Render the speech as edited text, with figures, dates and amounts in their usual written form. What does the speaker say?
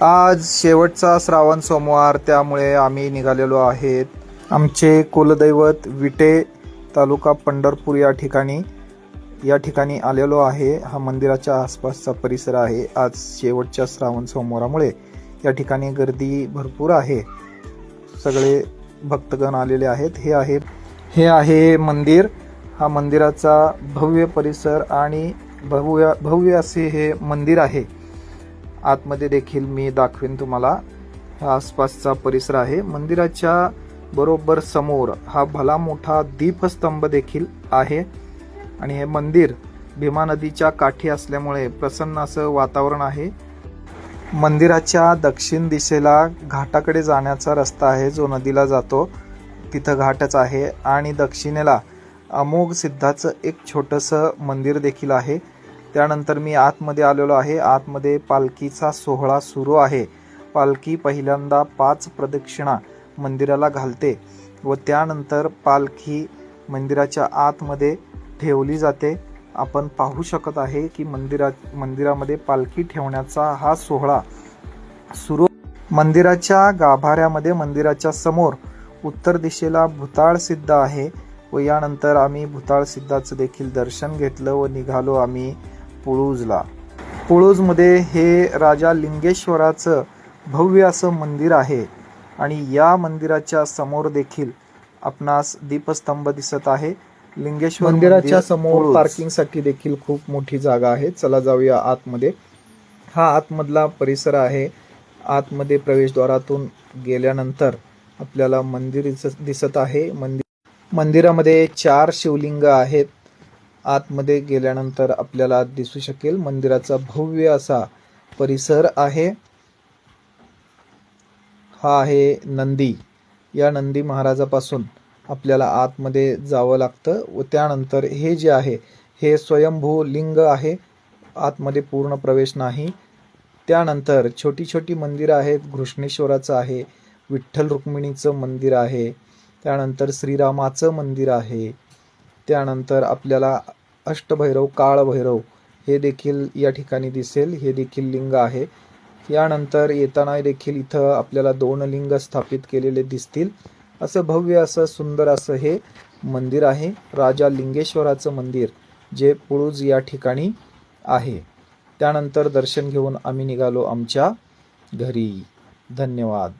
आज शेवटचा श्रावण सोमवार, त्यामुळे आम्ही निघालेलो आहेत आमचे कुलदैवत विटे तालुका पंढरपूर या ठिकाणी आलेलो आहे। हा मंदिराच्या आसपासचा परिसर आहे। आज शेवटच्या श्रावण सोमवारामुळे या ठिकाणी गर्दी भरपूर आहे। सगळे भक्तगण आलेले आहेत। हे आहे मंदिर। हा मंदिराचा भव्य परिसर आणि भव्य असे हे मंदिर आहे। आतमध्ये देखील मी दाखवेन तुम्हाला। हा आसपासचा परिसर आहे। मंदिराच्या बरोबर समोर हा भला मोठा दीपस्तंभ देखील आहे आणि हे मंदिर भीमा नदीच्या काठी असल्यामुळे प्रसन्न असं वातावरण आहे। मंदिराच्या दक्षिण दिशेला घाटाकडे जाण्याचा रस्ता आहे जो नदीला जातो, तिथं घाटच आहे आणि दक्षिणेला अमोघ सिद्धाचं एक छोटंसं मंदिर देखील आहे। त्यानंतर मी आतमध्ये आलेलो आहे। आतमध्ये पालखीचा सोहळा सुरू आहे। पालखी पहिल्यांदा 5 प्रदक्षिणा मंदिराला घालते व त्यानंतर पालखी मंदिराच्या आतमध्ये ठेवली जाते। आपण पाहू शकत आहे की मंदिरामध्ये पालखी ठेवण्याचा हा सोहळा सुरू। मंदिराच्या गाभाऱ्यामध्ये मंदिराच्या समोर उत्तर दिशेला भुताळ सिद्ध आहे व यानंतर आम्ही भुताळ सिद्धाचं देखील दर्शन घेतलं व निघालो आम्ही पुळूजला। पुळूजमध्ये हे राजा लिंगेश्वराचं भव्य असं मंदिर आहे आणि या मंदिराच्या समोर देखील आपणास दीपस्तंभ दिसत आहे। लिंगेश्वर मंदिराच्या समोर पार्किंगसाठी देखील खूप मोठी जागा आहे। चला जाऊया आतमध्ये। हा आतमधला परिसर आहे। आतमध्ये प्रवेशद्वारातून गेल्यानंतर आपल्याला मंदिर दिसत आहे। मंदिरामध्ये 4 शिवलिंग आहेत। आतमध्ये गेल्यानंतर आपल्याला दिसू शकेल मंदिराचा भव्य असा परिसर आहे। हा आहे नंदी। या नंदी महाराजापासून आपल्याला आतमध्ये जावं लागतं व त्यानंतर हे जे आहे हे स्वयंभू लिंग आहे। आतमध्ये पूर्ण प्रवेश नाही। त्यानंतर छोटी छोटी मंदिरं आहेत। घृष्णेश्वराचं आहे, विठ्ठल रुक्मिणीचं मंदिर आहे, त्यानंतर श्रीरामाचं मंदिर आहे, त्यानंतर आपल्याला अष्टभैरव, काळभैरव हे देखील या ठिकाणी दिसेल। हे देखील लिंग आहे। यानंतर येताना देखील इथं आपल्याला 2 लिंग स्थापित केलेले दिसतील। असं भव्य असं सुंदर असं हे मंदिर आहे, राजा लिंगेश्वराचं मंदिर, जे पुळूज या ठिकाणी आहे। त्यानंतर दर्शन घेऊन आम्ही निघालो आमच्या घरी। धन्यवाद।